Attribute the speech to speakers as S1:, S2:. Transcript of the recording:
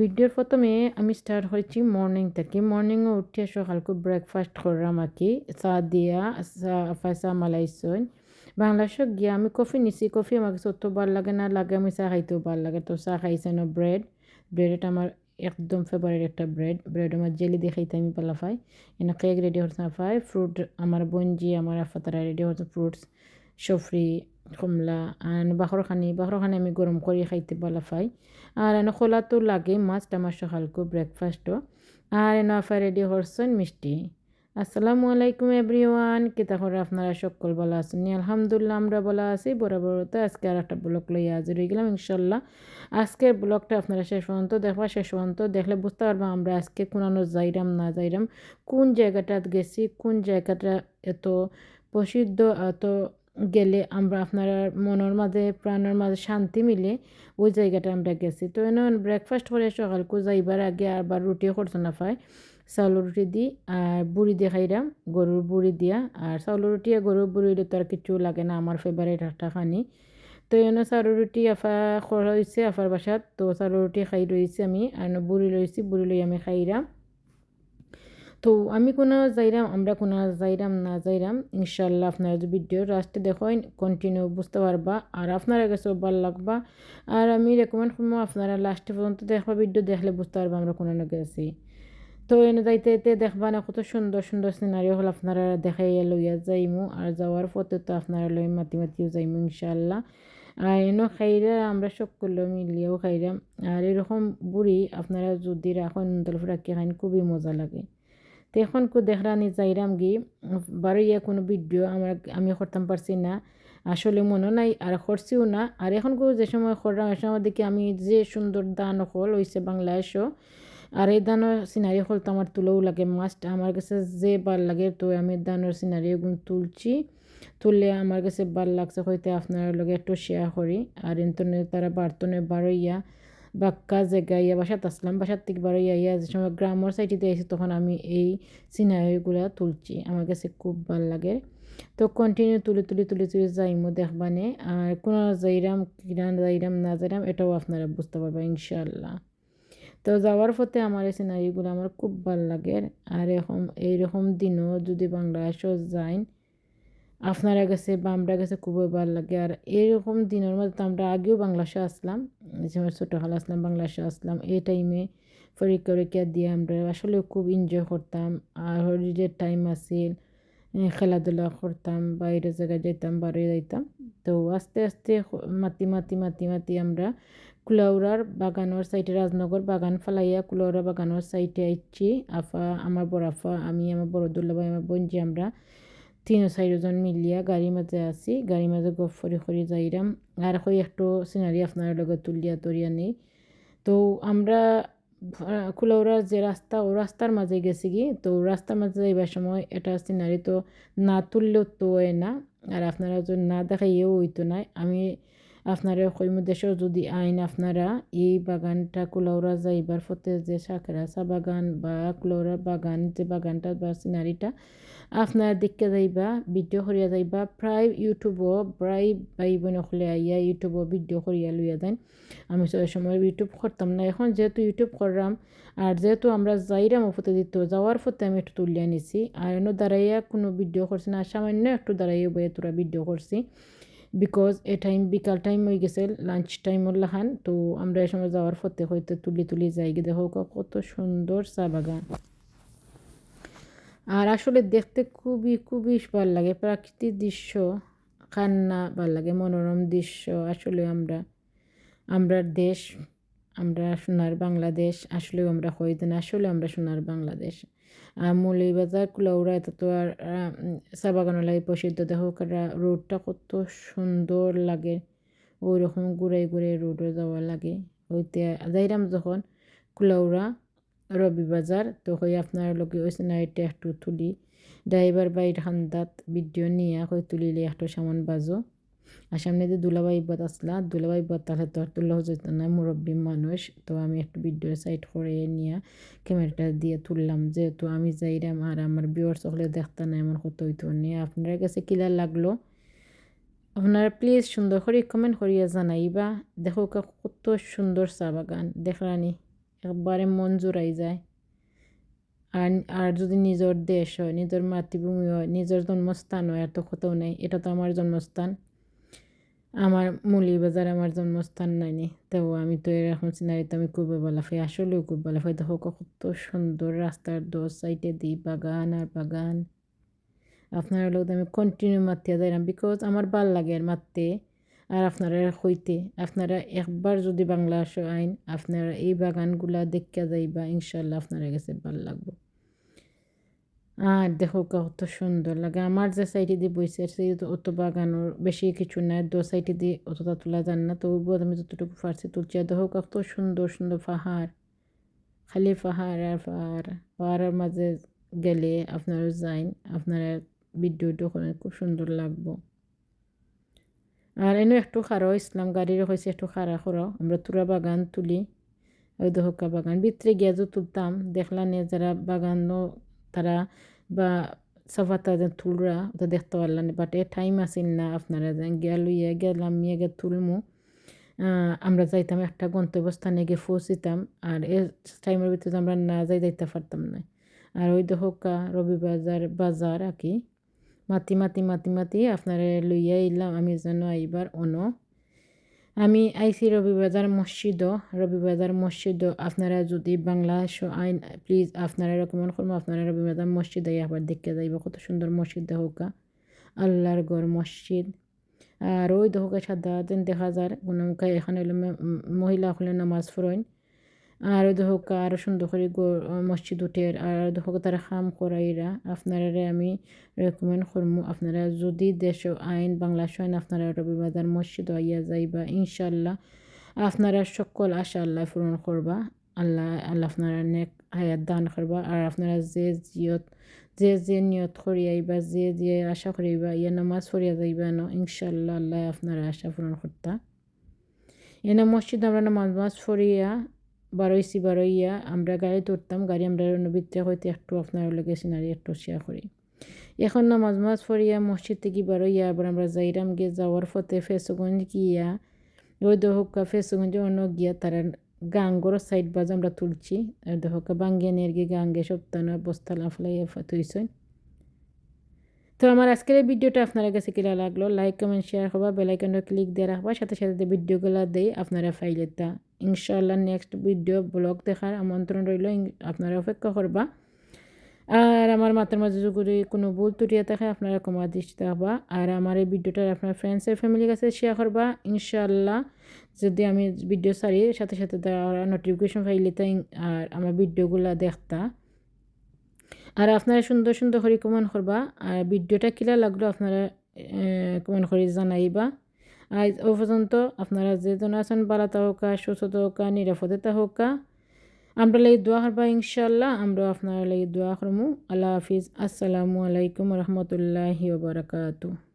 S1: ভিডিওর প্রথমে আমি স্টার্ট হয়েছি মর্নিং থেকে। মর্নিংয়ে উঠে সকালকে ব্রেকফাস্ট করলাম আর কি, চা দিয়া চা মালাইছই বাংলাদেশে গিয়া আমি কফি নিছি। কফি আমার কাছে অত ভাল লাগে না, লাগে আমি চা খাইতেও ভাল লাগে। তো চা খাইছে না ব্রেড আমার একদম ফেভারিট একটা ব্রেড আমার জেলি দিয়ে খাইতে আমি পালা পাই। এনে কেক রেডি হচ্ছে না পাই, ফ্রুট আমার বঞ্জি আমার আফাতারা রেডি হচ্ছে, ফ্রুটস সফরি কমলা আর বাখরখানি আমি গরম করে খাইতে পালা পাই। আর এনে খোলা তো লাগে মাছটা আমার সকালকে ব্রেকফাস্টও। আর এনে আফা রেডি করছেন মিষ্টি। আসসালামু আলাইকুম এভরিওয়ান, কিতা করে আপনারা সকল ভালো আছেন? আলহামদুলিল্লাহ আমরা ভালো আছি বরাবরতে। আজকে আর একটা ব্লগ লইয়া হাজির হয়ে গেলাম ইনশাল্লাহ। আজকের ব্লগটা আপনারা শেষ পর্যন্ত দেখবা, শেষ পর্যন্ত দেখলে বুঝতে পারবা আমরা আজকে কোনানো যাইরাম না যাইরাম, কোন জায়গাটাত গেছি, কোন জায়গাটা এত প্রসিদ্ধ, এত গেলে আমরা আপনার মনের মাঝে প্রাণের মাঝে শান্তি মিলে ওই জায়গাটা আমরা গেছি। তো এনে ব্রেকফাস্ট করে সকালকে যাইবার আগে আবার রুটি করতে না পাই, চাউলের রুটি দি আর বুড়ি দিয়ে খাইরাম, গরুর বুড়ি দিয়া। আর চাউলের রুটি আর গরুর বুড়ি তো আর কিছু লাগে না, আমার ফেভারিট একটা খানি। তো এনে চাউলের রুটি আফা খরা হয়েছে আফার বাসাত, তো চাউলের রুটি খাই রয়েছি আমি আর বুড়ি লইছি, বুড়ি লই আমি খাইরাম। তো আমি কোনো যাইরাম, আমরা কোনো যাইরাম না যাইরাম ইনশাল্লাহ আপনারা যদি ভিডিও লাস্টে দেখেন কন্টিনিউ বুঝতে পারবা আর আপনারা কাছেও ভালো লাগবা। আর আমি রেকমেন্ড করবো আপনারা লাস্টে পর্যন্ত দেখবা, ভিডিও দেখলে বুঝতে পারবা আমরা কোনো গেছি। তো এনে যাইতে যাইতে দেখবা না কত সুন্দর সুন্দর সিনারি হল, আপনারা দেখাইয়া লইয়া যাইমু। আর যাওয়ার পথে তো আপনারা লই মাতিও যাইমু ইনশাল্লাহ। আর এনে খাইরা আমরা সকলে মিলিয়েও খাইরাম। আর এরকম বুড়ি আপনারা যদি রাখেন তলফ রাখি খাইন খুবই মজা লাগে। তো এখন দেখরানি যাইরাম গি বারোইয়া কোনো ভিডিও আমি করতাম পারছি না, আসলে মনে নাই আর করছিও না। আর এখন যে সময় করলাম এ সময় দেখি আমি যে সুন্দর দান হল হয়েছে বাংলাদেশও। আর এই দানের সিনারি হল তো আমার তুলেও লাগে মাস্ট, আমার কাছে যে ভাল লাগে। তো আমি দানের সিনারি এগুলো তুলছি, তুললে আমার কাছে ভাল লাগছে হইতে আপনার লগে একটু শেয়ার করি। আর ইন্টারনেট তারা বার্তনে বারোইয়া বাক্কা জায়গায় ইয়া বাসাত আসলাম, বাসার থেকে বারোইয়া ইয়া যে সময় গ্রামের সাইডে আইছি তখন আমি এই সিনারিগুলো তুলছি, আমার কাছে খুব ভাল লাগে। তো কন্টিনিউ তুলে যাইমো দেখবানে। আর কোনো যাইরাম কিনা যাইরাম না যাইরাম এটাও আপনারা বুঝতে পারবেন ইনশাল্লাহ। তো যাওয়ার পথে আমার এই সিনারিগুলো আমার খুব ভাল লাগে। আর এইরকম দিনও যদি বাংলাদেশও যাইন আপনারা গেছে বা আমরা গেছে খুবই ভালো লাগে। আর এরকম দিনের মধ্যে তো আমরা আগেও বাংলাদেশে আসলাম, যে সময় ছোটোকালে আসলাম বাংলাদেশে আসলাম, এই টাইমে পরীক্ষা দিয়ে আমরা আসলে খুব এনজয় করতাম। আর হলিডের টাইম আসিল, খেলাধুলা করতাম, বাইরে জায়গায় যাইতাম, বাইরে যাইতাম। তো আস্তে আস্তে মাতি আমরা কুলাউড়ার বাগানোর সাইডে, রাজনগর বাগান ফালাইয়া কুলাউড়া বাগানোর সাইডে আইছি। আমার বড় আফা, আমি, আমার বড় দুল্লাভাই, আমার বোনজি, আমরা তিন চারজন মিলিয়া গাড়ির মাঝে আছি, গাড়ির মাঝে গপ ফরি যাইরাম। আর একটু সিনারি আপনার লগে তুলিয়া তরিয়া নেই। তো আমরা কুলাউড়ার যে রাস্তা, ও রাস্তার মাঝে গেছি কি, তো রাস্তার মাঝে যাইবার সময় এটা সিনারি তো না তুললেও তো হয় না। আর আপনারা যদি না দেখাইও হইতো না। আমি আপনারা দেশেও যদি আইন আপনারা এই বাগানটা কুলাউড়া যাইবার পথে যে সাকরা চা বাগান বা কুলাউড়া বাগান, যে বাগানটা বা সিনারিটা আপনারা দেখতে যাইবা, ভিডিও করিয়া যাইবা। প্রায় ইউটিউবও প্রায় ভাই বোন হলে আইয়া ইউটিউবও ভিডিও করিয়া লইয়া দেন। আমি ওই সময় ইউটিউব করতাম না, এখন যেহেতু ইউটিউব করলাম আর যেহেতু আমরা যাইরাম ফতে দিত, যাওয়ার ফতে আমি একটু তুলিয়া নিছি। আর এনে দাঁড়াইয়া কোনো ভিডিও করছি না, সামান্য একটু দাঁড়াইয়া বইয়ে তোরা ভিডিও করছি, বিকজ এ টাইম বিকাল টাইম হয়ে গেছে, লাঞ্চ টাইম লাহান। তো আমরা এই সময় যাওয়ার ফতে হয়তো তুলি যাই গিয়ে দেখো কত সুন্দর চা বাগান। আর আসলে দেখতে খুবই ভালো লাগে, প্রাকৃতিক দৃশ্য কান্না ভালো লাগে, মনোরম দৃশ্য। আসলে আমরা দেশ, আমরা সোনার বাংলাদেশ, আসলেও আমরা হইতে না, আসলে আমরা সোনার বাংলাদেশ। আর মৌলভীবাজার কুলাউড়া এটা তো আর চা বাগানের লাগে প্রসিদ্ধ। দেখো রোডটা কত সুন্দর লাগে, ওই রকম ঘুরাই রোডে যাওয়া লাগে হইতে যাইরাম যখন কুলাউড়া রবিবাজার। তো হই আপনার লোকে ওই সিনারিটা একটু তুলি, ড্রাইভার বাইর হান্দাত ভিডিও নিয়ে হয়ে তুলিলে একটু সামান বাজো। আর সামনে যে দুলাভাই বাদ আসলা, দুলাভাই বাদ তাহলে তো আর তুল্লাহ যেত না, মুরব্বী মানুষ। তো আমি একটু ভিডিও সাইড করে নিয়ে ক্যামেরাটা দিয়ে তুললাম, যেহেতু আমি যাইরাম আর আমার ভিউয়ার্স হলে দেখতে না এমন কত হইতো নিয়ে। আপনার কাছে কিলা লাগলো আপনারা প্লিজ সুন্দর করে কমেন্ট করিয়া জানাইবা। দেখো কত সুন্দর চা বাগান দেখলানি। একবারে মন জুড়াই যায়। আর আর যদি নিজের দেশ হয়, নিজের মাতৃভূমি হয়, নিজের জন্মস্থান হয়, আর তো কোথাও নেই। এটা তো আমার জন্মস্থান, আমার বাজার আমার জন্মস্থান নাইনি। তো আমি তো এরকম সিনারিতে আমি খুবই ভালো পাই, আসলেও খুব ভালো পাই। দেখো কত সুন্দর রাস্তার দো সাইডে দিই বাগান আর বাগান। আপনারা লোক আমি কন্টিনিউ মারতে যাইলাম, বিকজ আমার ভাল লাগে আর মারতে আর আপনারা হইতে। আপনারা একবার যদি বাংলা আসো আইন, আপনারা এই বাগানগুলা দেখা যাইবা, ইনশাল্লাহ আপনারা গেছে ভাল লাগবো। আর দেখো কত সুন্দর লাগে। আমার যে সাইডে দিয়ে বইছে সেই তো অত বাগানোর বেশি কিছু নাই, দো সাইডে দিয়ে অতটা তোলা যান না, তবুও আমি যতটুকু পারছি তুলছি। আর দেখো কত সুন্দর সুন্দর পাহাড়, খালি পাহাড় আর পাহাড়। পাহাড়ের মাঝে গেলে আপনারা যাইন, আপনারা ভিডিওটা খুব সুন্দর লাগবো। আর এনে একটু খারাও ইসলাম গাড়ির হয়েছে, একটু খাড়া করাও আমরা তুরা বাগান তুলি। ওই দহকা বাগান ভিতরে গিয়া যে তুলতাম, দেখলা নে যারা বাগানও তারা বা সফাতা যে তুলরা ওটা দেখতে পারলাম, বাট এ টাইম আসিল না। আপনারা গিয়া লইয়া গেলাম, নিয়ে গিয়ে তুলমু। আমরা যাইতাম একটা গন্তব্যস্থানে গিয়ে পৌঁছিতাম, আর এ টাইমের ভিতরে আমরা না যাইতে পারতাম না। আর ওই দহকা রবিবাজার বাজার আর কি মাতি আপনারা লইয়া এলাম আমি যেন এইবার আমি আইসি রবিবাজার মসজিদও আপনারা যদি বাংলা আইন প্লিজ আপনারা রেকমেন্ড করবো, আপনারা রবিবাজার মসজিদ আবার দেখতে যাইব। কত সুন্দর মসজিদ হোকা, আল্লাহর গড় মসজিদ। আর ওই দহকা সাদা যেন দেখা যায় কোনো এখানে হলো মহিলা হলে নামাজ পড়েন। আর দহকা আরও সুন্দর করে মসজিদ উঠের আর দহকা তারা খাম করাইরা। আপনারা আমি রেকমেন্ড করবো, আপনারা যদি দেশ আইন বাংলা আইন আপনারা রবিবাজার মসজিদ আইয়া যাইবা, ইনশাল্লাহ আপনারা সকল আশা আল্লাহ পূরণ করবা। আল্লাহ আপনারা নেক হায়াত দান করবা। আর আপনারা যে নিয়ত করিয়াইবা, যে আশা করিবা ইয়া নামাজ পড়িয়া যাইবা ন, ইনশাল্লাহ আল্লাহ আপনারা আশা পূরণ করতা। এনে মসজিদ আমরা নামাজ পড়িয়া বারোইয়া আমরা গাড়ি তুলতাম, গাড়ি আমরা ভিতরে হইতে একটু আপনার লগে সিনারি একটু শেয়ার করি। এখন নামাজ পড়িয়া মসজিদ থেকে বারোইয়া আবার আমরা যাইরাম গিয়ে যাওয়ার পথে ফেসগঞ্জ গিয়া ওই দহকা ফেসগঞ্জ অন্য গিয়া তারা গাঙ্গর সাইড বাজ আমরা তুলছি। আর দহকা বাঙ্গিয়া নিয়ে গিয়ে গাঙ্গে সপ্তাহ বস্তা লাফলাইয়া তুইছেন। তো আমার আজকের এই ভিডিওটা আপনার কাছে কিলা লাগলো, লাইক কমেন্ট শেয়ার করবা, বেলাইকনটা ক্লিক দিয়ে রাখবা, সাথে সাথে ভিডিওগুলো দেই আপনারা ফাইলেতা। ইনশাআল্লাহ নেক্সট ভিডিও ব্লগ দেখার আমন্ত্রণ রইল, আপনারা অপেক্ষা করবা। আর আমার মাথার মাঝে যদি কোনো ভুল ত্রুটিয়া থাকে আপনারা ক্ষমা দৃষ্টি রাখবা। আর আমার এই ভিডিওটা আপনার ফ্রেন্ডসের ফ্যামিলির কাছে শেয়ার করবা। ইনশাআল্লাহ যদি আমি ভিডিও সারি সাথে সাথে তারা নোটিফিকেশন পাইলে আর আমার ভিডিওগুলো দেখতা। আর আপনারা সুন্দর সুন্দর করে কমেন্ট করবা। আর ভিডিওটা কিলা লাগলো আপনারা কমেন্ট করে জানাইবা। আজ ও পর্যন্ত আপনারা যে জন আছেন ভালো থাকা, সুস্থ থাকা, নিরাপদে থাকা, আমরা লাগি দোয়া করবা। ইনশাল্লাহ আমরা আপনারা লাগি দোয়া করবো। আল্লাহ হাফিজ। আসসালামু আলাইকুম রহমতুল্লাহি ওয়া বারাকাতুহু।